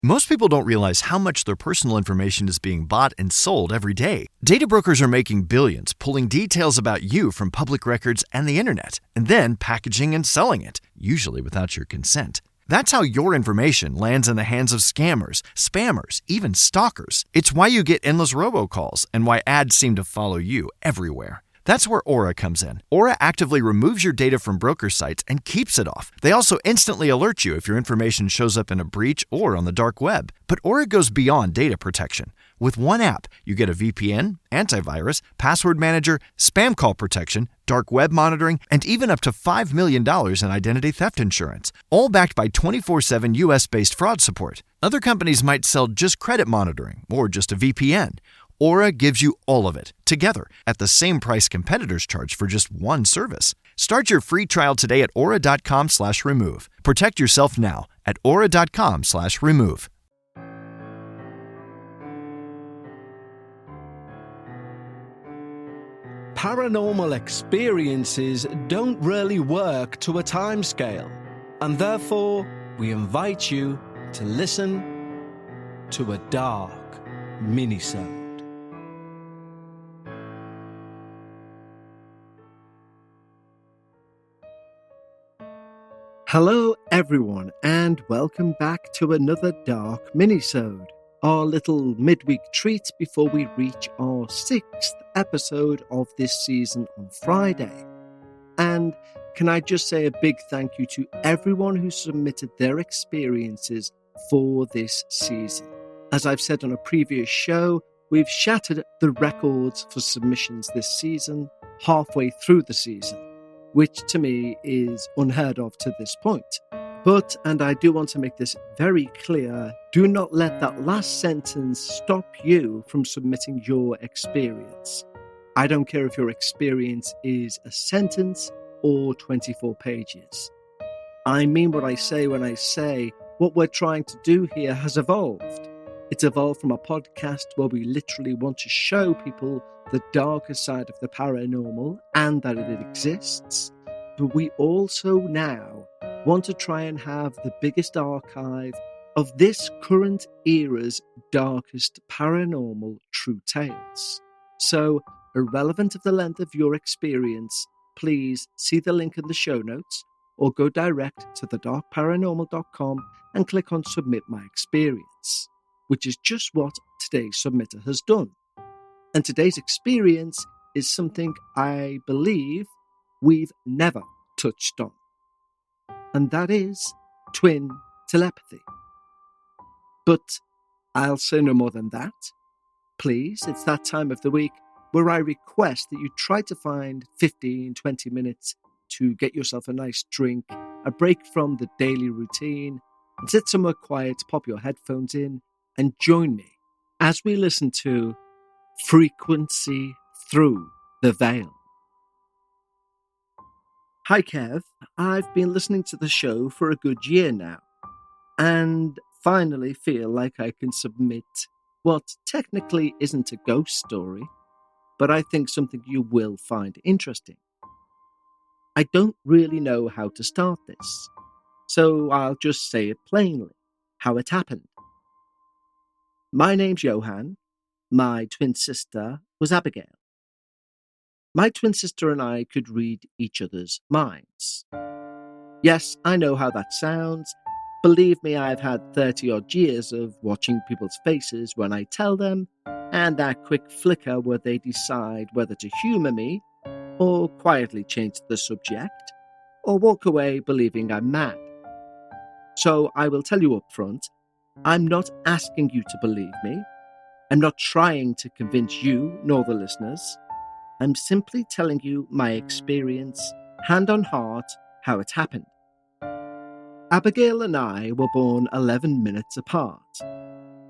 Most people don't realize how much their personal information is being bought and sold every day. Data brokers are making billions, pulling details about you from public records and the internet, and then packaging and selling it, usually without your consent. That's how your information lands in the hands of scammers, spammers, even stalkers. It's why you get endless robocalls and why ads seem to follow you everywhere. That's where Aura comes in. Aura actively removes your data from broker sites and keeps it off. They also instantly alert you if your information shows up in a breach or on the dark web. But Aura goes beyond data protection. With one app, you get a VPN, antivirus, password manager, spam call protection, dark web monitoring, and even up to $5 million in identity theft insurance, all backed by 24/7 US-based fraud support. Other companies might sell just credit monitoring or just a VPN. Aura gives you all of it, together, at the same price competitors charge for just one service. Start your free trial today at aura.com/remove. Protect yourself now at aura.com/remove. Paranormal experiences don't really work to a timescale, and therefore we invite you to listen to a dark minisode. Hello everyone, and welcome back to another Dark Minisode, our little midweek treat before we reach our 6th episode of this season on Friday. And can I just say a big thank you to everyone who submitted their experiences for this season. As I've said on a previous show, we've shattered the records for submissions this season, halfway through the season, which to me is unheard of to this point. But, and I do want to make this very clear, do not let that last sentence stop you from submitting your experience. I don't care if your experience is a sentence or 24 pages. I mean what I say when I say what we're trying to do here has evolved. It's evolved from a podcast where we literally want to show people the darker side of the paranormal and that it exists, but we also now want to try and have the biggest archive of this current era's darkest paranormal true tales. So, irrelevant of the length of your experience, please see the link in the show notes or go direct to thedarkparanormal.com and click on Submit My Experience, which is just what today's submitter has done. And today's experience is something I believe we've never touched on. And that is twin telepathy. But I'll say no more than that. Please, it's that time of the week where I request that you try to find 15-20 minutes to get yourself a nice drink, a break from the daily routine, and sit somewhere quiet, pop your headphones in, and join me as we listen to Frequency Through the Veil. Hi Kev, I've been listening to the show for a good year now, and finally feel like I can submit what technically isn't a ghost story, but I think something you will find interesting. I don't really know how to start this, so I'll just say it plainly, how it happened. My name's Johan. My twin sister was Abigail. My twin sister and I could read each other's minds. Yes, I know how that sounds. Believe me, I've had 30-odd years of watching people's faces when I tell them, and that quick flicker where they decide whether to humour me, or quietly change the subject, or walk away believing I'm mad. So I will tell you up front, I'm not asking you to believe me. I'm not trying to convince you nor the listeners. I'm simply telling you my experience, hand on heart, how it happened. Abigail and I were born 11 minutes apart.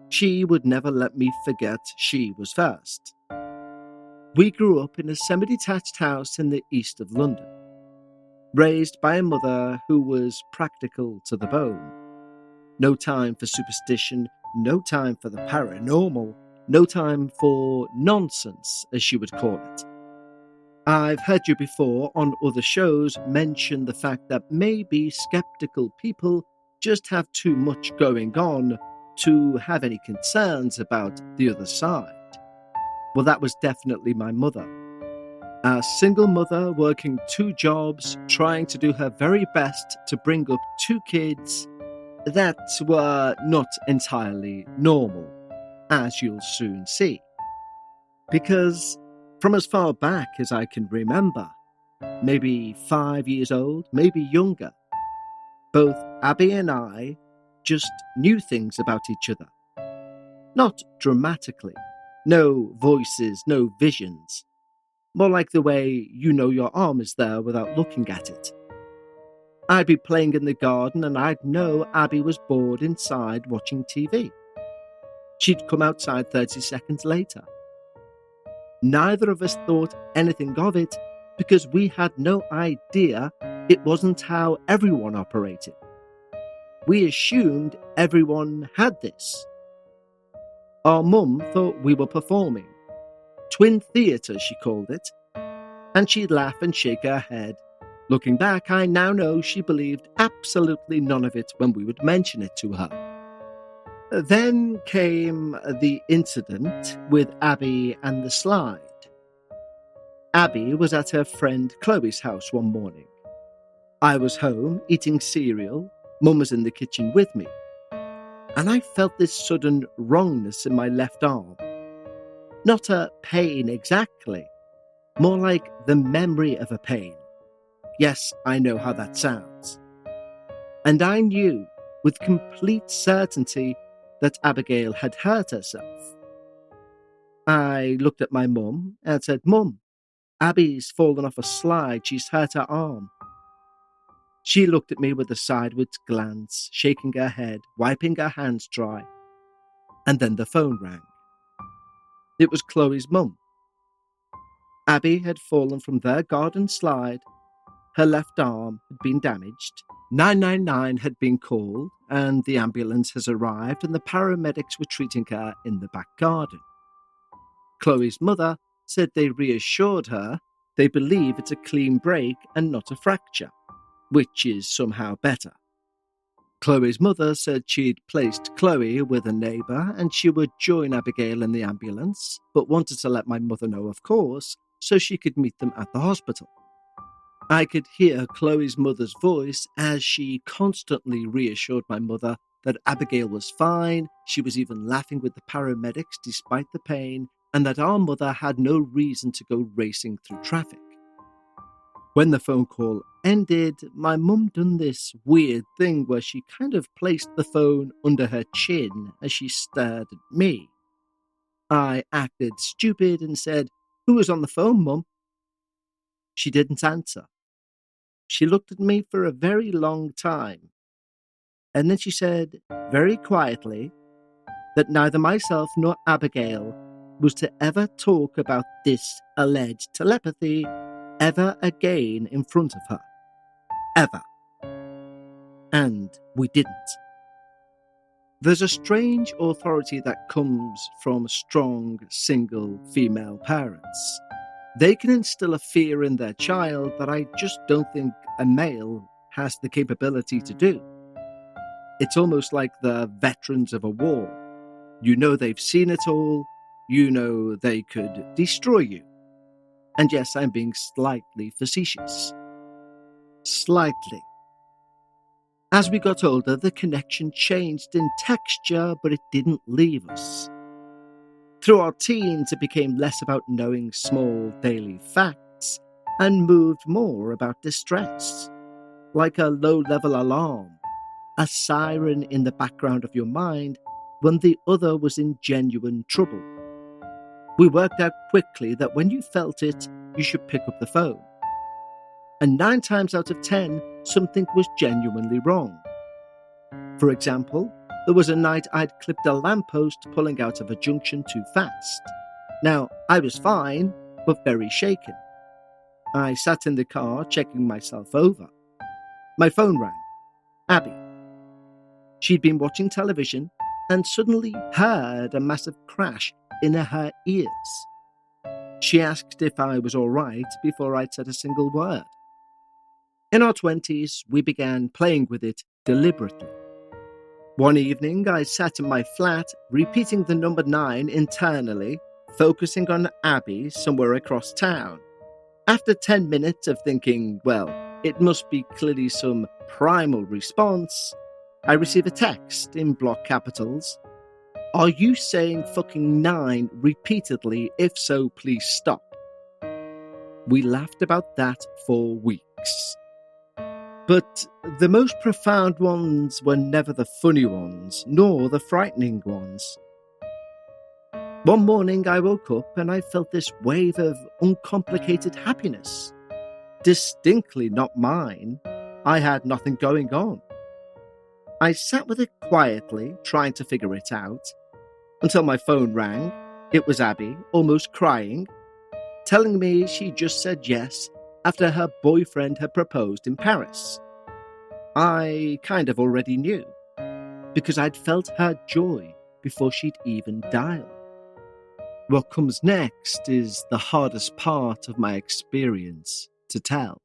She would never let me forget she was first. We grew up in a semi-detached house in the east of London, raised by a mother who was practical to the bone. No time for superstition, no time for the paranormal, no time for nonsense, as she would call it. I've heard you before on other shows mention the fact that maybe skeptical people just have too much going on, to have any concerns about the other side, well, that was definitely my mother. A single mother working 2 jobs, trying to do her very best to bring up 2 kids that were not entirely normal, as you'll soon see. Because from as far back as I can remember, maybe 5 years old, maybe younger, both Abby and I just knew things about each other. Not dramatically, no voices, no visions. More like the way you know your arm is there without looking at it. I'd be playing in the garden and I'd know Abby was bored inside watching TV. She'd come outside 30 seconds later. Neither of us thought anything of it because we had no idea it wasn't how everyone operated. We assumed everyone had this. Our mum thought we were performing. Twin theatre, she called it. And she'd laugh and shake her head. Looking back, I now know she believed absolutely none of it when we would mention it to her. Then came the incident with Abby and the slide. Abby was at her friend Chloe's house one morning. I was home eating cereal. Mum was in the kitchen with me. And I felt this sudden wrongness in my left arm. Not a pain exactly, more like the memory of a pain. Yes, I know how that sounds. And I knew with complete certainty that Abigail had hurt herself. I looked at my mum and said, "Mum, Abby's fallen off a slide, she's hurt her arm." She looked at me with a sideways glance, shaking her head, wiping her hands dry. And then the phone rang. It was Chloe's mum. Abby had fallen from their garden slide. Her left arm had been damaged. 999 had been called, and the ambulance has arrived, and the paramedics were treating her in the back garden. Chloe's mother said they reassured her they believe it's a clean break and not a fracture, which is somehow better. Chloe's mother said she'd placed Chloe with a neighbour and she would join Abigail in the ambulance, but wanted to let my mother know, of course, so she could meet them at the hospital. I could hear Chloe's mother's voice as she constantly reassured my mother that Abigail was fine, she was even laughing with the paramedics despite the pain, and that our mother had no reason to go racing through traffic. When the phone call ended, my mum done this weird thing where she kind of placed the phone under her chin as she stared at me. I acted stupid and said, "Who was on the phone, Mum?" She didn't answer. She looked at me for a very long time. And then she said, very quietly, that neither myself nor Abigail was to ever talk about this alleged telepathy ever again in front of her. Ever. And we didn't. There's a strange authority that comes from strong, single female parents. They can instill a fear in their child that I just don't think a male has the capability to do. It's almost like the veterans of a war. You know they've seen it all. You know they could destroy you. And yes, I'm being slightly facetious. Slightly. As we got older, the connection changed in texture, but it didn't leave us. Through our teens, it became less about knowing small daily facts and moved more about distress, like a low-level alarm, a siren in the background of your mind when the other was in genuine trouble. We worked out quickly that when you felt it, you should pick up the phone. And 9 times out of 10, something was genuinely wrong. For example, there was a night I'd clipped a lamppost pulling out of a junction too fast. Now, I was fine, but very shaken. I sat in the car checking myself over. My phone rang. Abby. She'd been watching television and suddenly heard a massive crash in her ears. She asked if I was all right before I'd said a single word. In our 20s, we began playing with it deliberately. One evening, I sat in my flat, repeating the number 9 internally, focusing on Abby somewhere across town. After 10 minutes of thinking, well, it must be clearly some primal response, I receive a text in block capitals. Are you saying fucking 9 repeatedly? If so, please stop. We laughed about that for weeks. But the most profound ones were never the funny ones, nor the frightening ones. One morning I woke up and I felt this wave of uncomplicated happiness. Distinctly not mine. I had nothing going on. I sat with it quietly, trying to figure it out, until my phone rang. It was Abby, almost crying, telling me she just said yes after her boyfriend had proposed in Paris. I kind of already knew, because I'd felt her joy before she'd even dialed. What comes next is the hardest part of my experience to tell.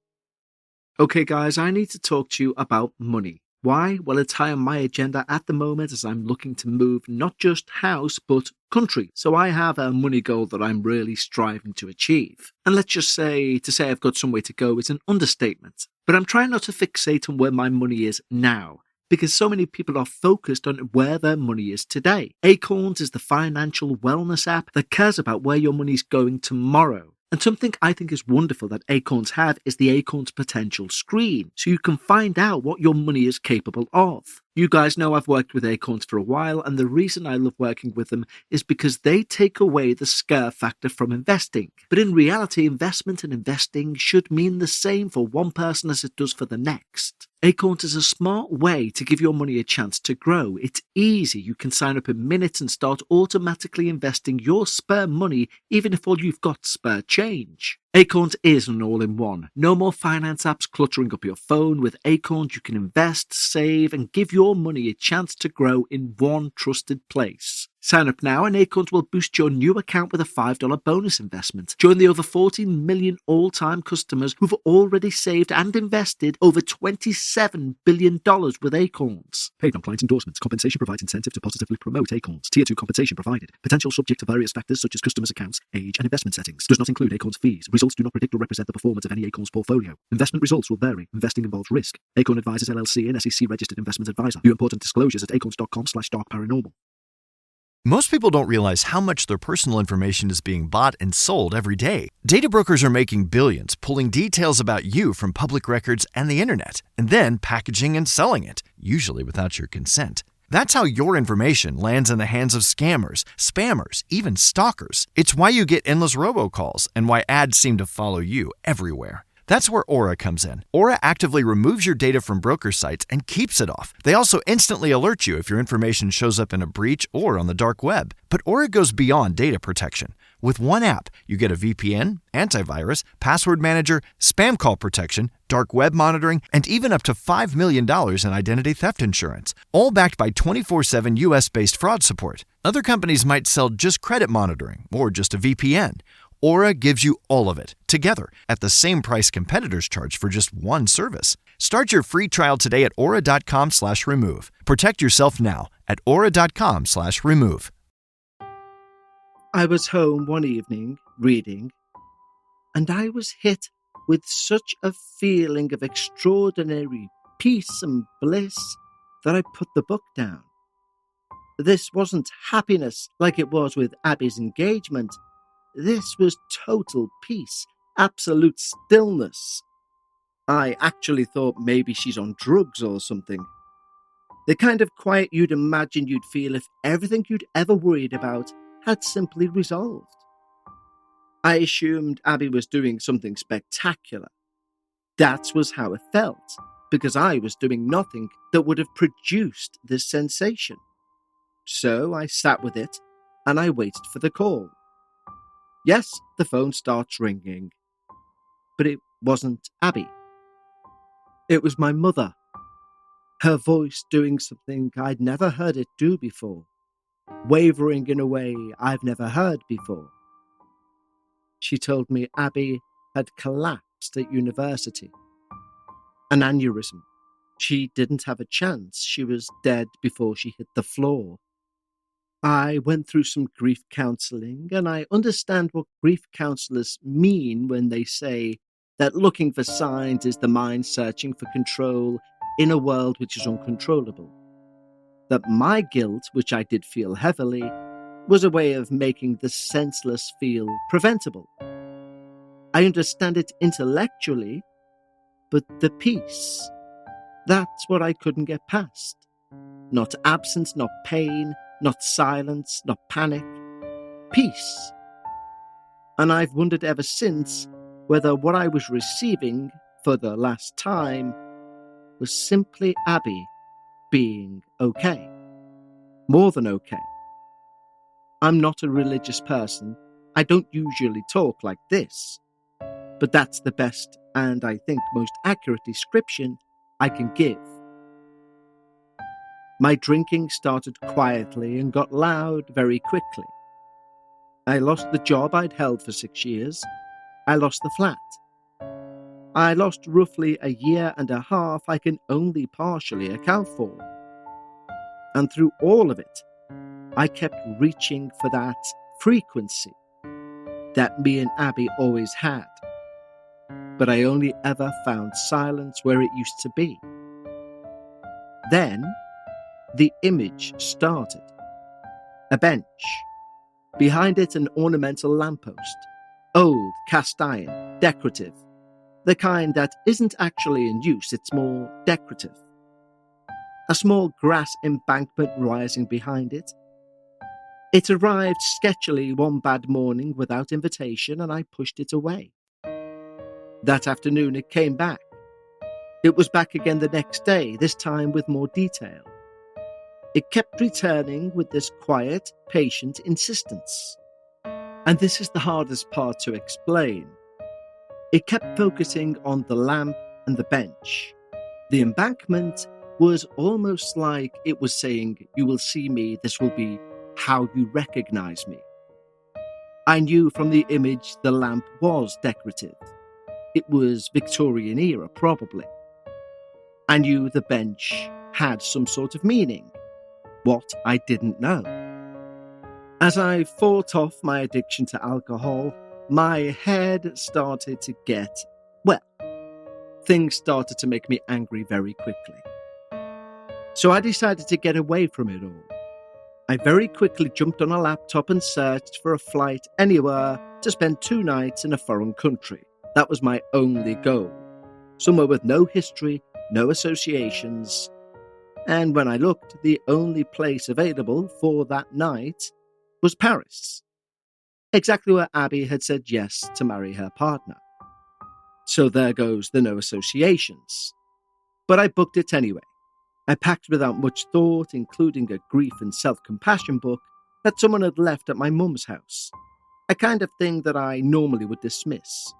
Okay guys, I need to talk to you about money. Why? Well, it's high on my agenda at the moment as I'm looking to move not just house, but country. So I have a money goal that I'm really striving to achieve. And let's just say, to say I've got some way to go is an understatement. But I'm trying not to fixate on where my money is now, because so many people are focused on where their money is today. Acorns is the financial wellness app that cares about where your money's going tomorrow. And something I think is wonderful that Acorns have is the Acorns Potential screen, so you can find out what your money is capable of. You guys know I've worked with Acorns for a while, and the reason I love working with them is because they take away the scare factor from investing. But in reality, investment and investing should mean the same for one person as it does for the next. Acorns is a smart way to give your money a chance to grow. It's easy. You can sign up in minutes and start automatically investing your spare money, even if all you've got spare change. Acorns is an all-in-one. No more finance apps cluttering up your phone. With Acorns, you can invest, save, and give your money a chance to grow in one trusted place. Sign up now and Acorns will boost your new account with a $5 bonus investment. Join the over 14 million all-time customers who've already saved and invested over $27 billion with Acorns. Paid on client endorsements. Compensation provides incentive to positively promote Acorns. Tier 2 compensation provided. Potential subject to various factors such as customers' accounts, age, and investment settings. Does not include Acorns fees. Results do not predict or represent the performance of any Acorns portfolio. Investment results will vary. Investing involves risk. Acorn Advisors LLC and SEC registered investment advisor. View important disclosures at acorns.com/darkparanormal. Most people don't realize how much their personal information is being bought and sold every day. Data brokers are making billions, pulling details about you from public records and the internet, and then packaging and selling it, usually without your consent. That's how your information lands in the hands of scammers, spammers, even stalkers. It's why you get endless robocalls and why ads seem to follow you everywhere. That's where Aura comes in. Aura actively removes your data from broker sites and keeps it off. They also instantly alert you if your information shows up in a breach or on the dark web. But Aura goes beyond data protection. With one app, you get a VPN, antivirus, password manager, spam call protection, dark web monitoring, and even up to $5 million in identity theft insurance, all backed by 24/7 US-based fraud support. Other companies might sell just credit monitoring or just a VPN. Aura gives you all of it, together, at the same price competitors charge for just one service. Start your free trial today at aura.com/remove. Protect yourself now at aura.com/remove. I was home one evening, reading, and I was hit with such a feeling of extraordinary peace and bliss that I put the book down. This wasn't happiness like it was with Abby's engagement. This was total peace, absolute stillness. I actually thought maybe she's on drugs or something. The kind of quiet you'd imagine you'd feel if everything you'd ever worried about had simply resolved. I assumed Abby was doing something spectacular. That was how it felt, because I was doing nothing that would have produced this sensation. So I sat with it, and I waited for the call. Yes, the phone starts ringing. But it wasn't Abby. It was my mother. Her voice doing something I'd never heard it do before, wavering in a way I've never heard before. She told me Abby had collapsed at university. An aneurysm. She didn't have a chance. She was dead before she hit the floor. I went through some grief counselling, and I understand what grief counsellors mean when they say that looking for signs is the mind searching for control in a world which is uncontrollable. That my guilt, which I did feel heavily, was a way of making the senseless feel preventable. I understand it intellectually, but the peace, that's what I couldn't get past. Not absence, not pain, not silence, not panic. Peace. And I've wondered ever since whether what I was receiving for the last time was simply Abby being okay. More than okay. I'm not a religious person. I don't usually talk like this. But that's the best and I think most accurate description I can give. My drinking started quietly and got loud very quickly. I lost the job I'd held for 6 years. I lost the flat. I lost roughly a year and a half I can only partially account for. And through all of it, I kept reaching for that frequency that me and Abby always had. But I only ever found silence where it used to be. Then, the image started. A bench. Behind it, an ornamental lamppost. Old, cast iron, decorative. The kind that isn't actually in use, it's more decorative. A small grass embankment rising behind it. It arrived sketchily one bad morning without invitation, and I pushed it away. That afternoon it came back. It was back again the next day, this time with more detail. It kept returning with this quiet, patient insistence. And this is the hardest part to explain. It kept focusing on the lamp and the bench. The embankment was almost like it was saying, "You will see me, this will be how you recognize me." I knew from the image the lamp was decorative. It was Victorian era, probably. I knew the bench had some sort of meaning. What I didn't know. As I fought off my addiction to alcohol, my head started to get, things started to make me angry very quickly. So I decided to get away from it all. I very quickly jumped on a laptop and searched for a flight anywhere to spend 2 nights in a foreign country. That was my only goal. Somewhere with no history, no associations. And when I looked, the only place available for that night was Paris. Exactly where Abby had said yes to marry her partner. So there goes the no associations. But I booked it anyway. I packed without much thought, including a grief and self-compassion book that someone had left at my mum's house. A kind of thing that I normally would dismiss.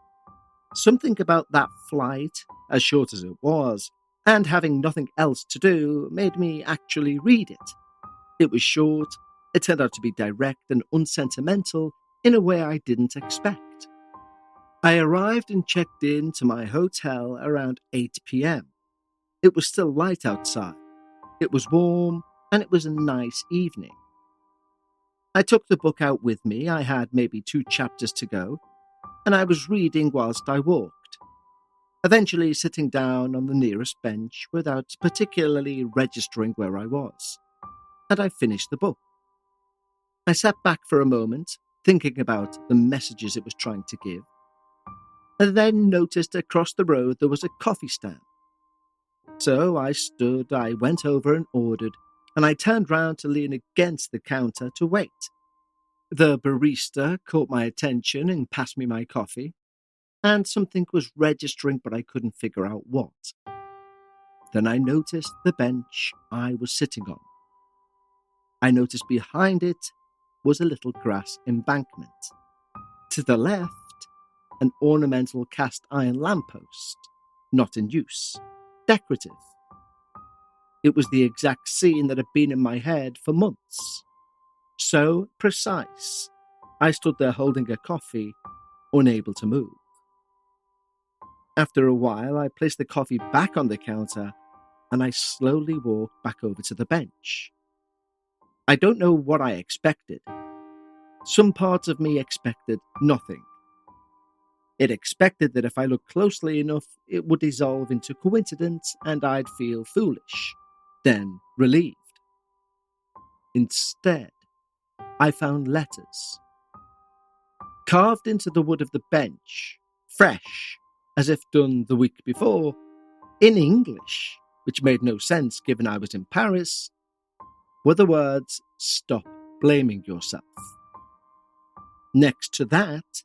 Something about that flight, as short as it was, and having nothing else to do, made me actually read it. It was short, it turned out to be direct and unsentimental in a way I didn't expect. I arrived and checked in to my hotel around 8 p.m. It was still light outside. It was warm, and it was a nice evening. I took the book out with me. I had maybe 2 chapters to go, and I was reading whilst I walked, eventually sitting down on the nearest bench without particularly registering where I was, and I finished the book. I sat back for a moment, thinking about the messages it was trying to give, and then noticed across the road there was a coffee stand. So I stood, I went over and ordered, and I turned round to lean against the counter to wait. The barista caught my attention and passed me my coffee, and something was registering, but I couldn't figure out what. Then I noticed the bench I was sitting on. I noticed behind it was a little grass embankment. To the left, an ornamental cast iron lamppost, not in use, decorative. It was the exact scene that had been in my head for months. So precise. I stood there holding a coffee, unable to move. After a while, I placed the coffee back on the counter and I slowly walked back over to the bench. I don't know what I expected. Some parts of me expected nothing. It expected that if I looked closely enough, it would dissolve into coincidence and I'd feel foolish, then relieved. Instead, I found letters. Carved into the wood of the bench, fresh, as if done the week before, in English, which made no sense given I was in Paris, were the words, "Stop blaming yourself." Next to that,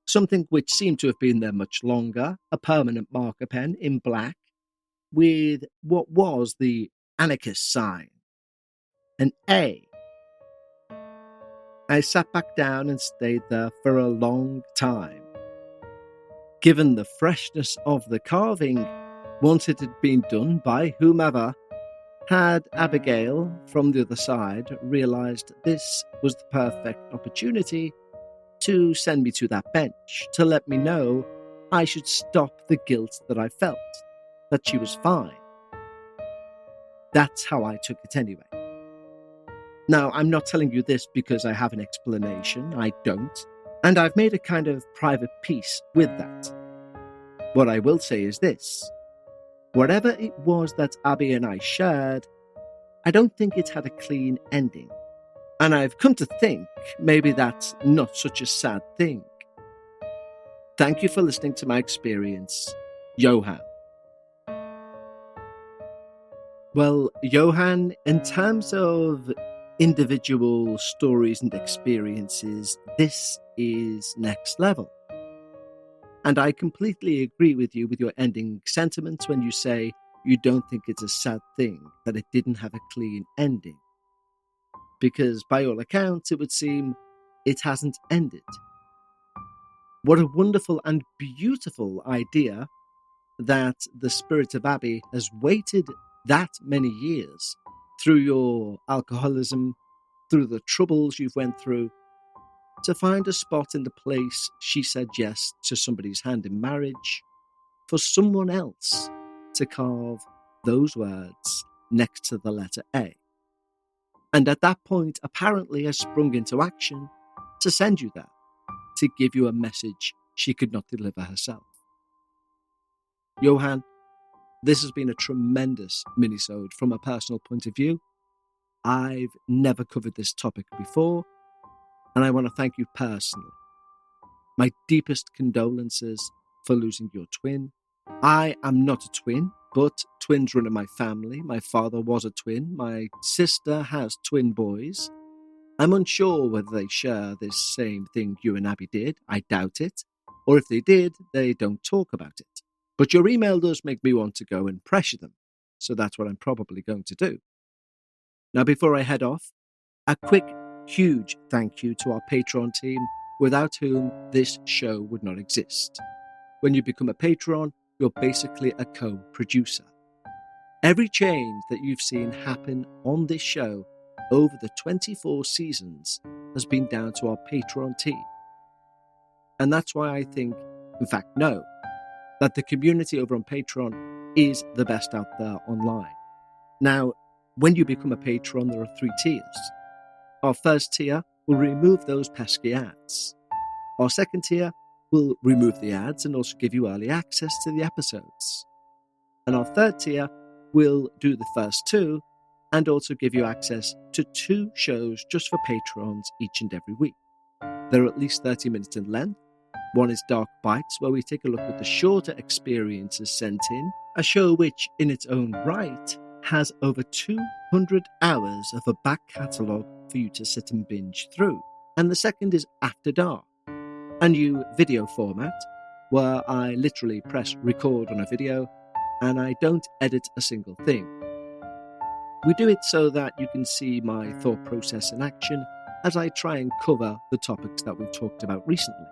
something which seemed to have been there much longer, a permanent marker pen in black, with what was the anarchist sign, an A. I sat back down and stayed there for a long time. Given the freshness of the carving, once it had been done by whomever, had Abigail from the other side realised this was the perfect opportunity to send me to that bench, to let me know I should stop the guilt that I felt, that she was fine. That's how I took it anyway. Now, I'm not telling you this because I have an explanation, I don't, and I've made a kind of private peace with that. What I will say is this: whatever it was that Abby and I shared, I don't think it had a clean ending. And I've come to think maybe that's not such a sad thing. Thank you for listening to my experience, Johan. Well, Johan, in terms of individual stories and experiences, this is next level. And I completely agree with you with your ending sentiments when you say you don't think it's a sad thing that it didn't have a clean ending. Because by all accounts, it would seem it hasn't ended. What a wonderful and beautiful idea that the spirit of Abby has waited that many years through your alcoholism, through the troubles you've went through, to find a spot in the place she said yes to somebody's hand in marriage, for someone else to carve those words next to the letter A. And at that point, apparently has sprung into action to send you there, to give you a message she could not deliver herself. Johan, this has been a tremendous minisode from a personal point of view. I've never covered this topic before, and I want to thank you personally. My deepest condolences for losing your twin. I am not a twin, but twins run in my family. My father was a twin. My sister has twin boys. I'm unsure whether they share this same thing you and Abby did. I doubt it. Or if they did, they don't talk about it. But your email does make me want to go and pressure them. So that's what I'm probably going to do. Now, before I head off, a quick, huge thank you to our Patreon team, without whom this show would not exist. When you become a patron, you're basically a co-producer. Every change that you've seen happen on this show over the 24 seasons has been down to our Patreon team. And that's why I think, in fact, know, that the community over on Patreon is the best out there online. Now, when you become a patron, there are 3 tiers. Our first tier will remove those pesky ads. Our second tier will remove the ads and also give you early access to the episodes. And our third tier will do the first 2 and also give you access to 2 shows just for patrons each and every week. They're at least 30 minutes in length. One is Dark Bites, where we take a look at the shorter experiences sent in, a show which, in its own right, has over 200 hours of a back catalogue for you to sit and binge through. And the second is After Dark, a new video format where I literally press record on a video and I don't edit a single thing. We do it so that you can see my thought process in action as I try and cover the topics that we've talked about recently.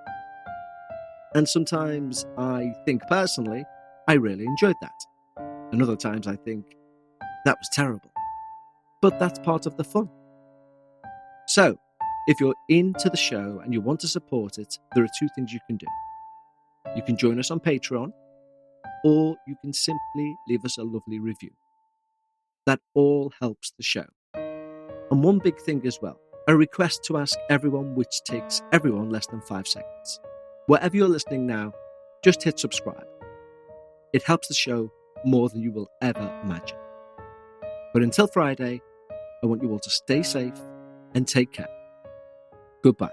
And sometimes I think personally, I really enjoyed that. And other times I think, that was terrible. But that's part of the fun. So, if you're into the show and you want to support it, there are 2 things you can do. You can join us on Patreon, or you can simply leave us a lovely review. That all helps the show. And one big thing as well, a request to ask everyone, which takes everyone less than 5 seconds. Wherever you're listening now, just hit subscribe. It helps the show more than you will ever imagine. But until Friday, I want you all to stay safe and take care. Goodbye.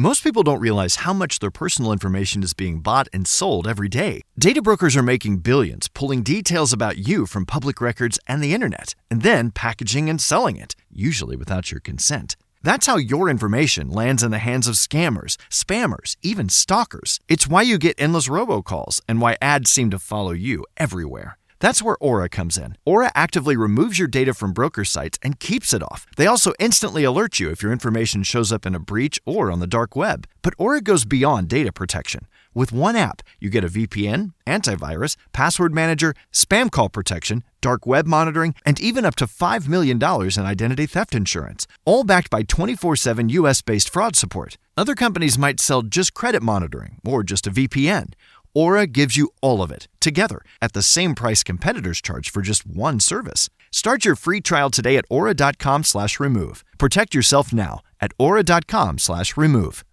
Most people don't realize how much their personal information is being bought and sold every day. Data brokers are making billions, pulling details about you from public records and the internet, and then packaging and selling it, usually without your consent. That's how your information lands in the hands of scammers, spammers, even stalkers. It's why you get endless robocalls and why ads seem to follow you everywhere. That's where Aura comes in. Aura actively removes your data from broker sites and keeps it off. They also instantly alert you if your information shows up in a breach or on the dark web. But Aura goes beyond data protection. With one app, you get a VPN, antivirus, password manager, spam call protection, dark web monitoring, and even up to $5 million in identity theft insurance, all backed by 24/7 US-based fraud support. Other companies might sell just credit monitoring or just a VPN. Aura gives you all of it, together, at the same price competitors charge for just one service. Start your free trial today at aura.com/remove. Protect yourself now at aura.com/remove.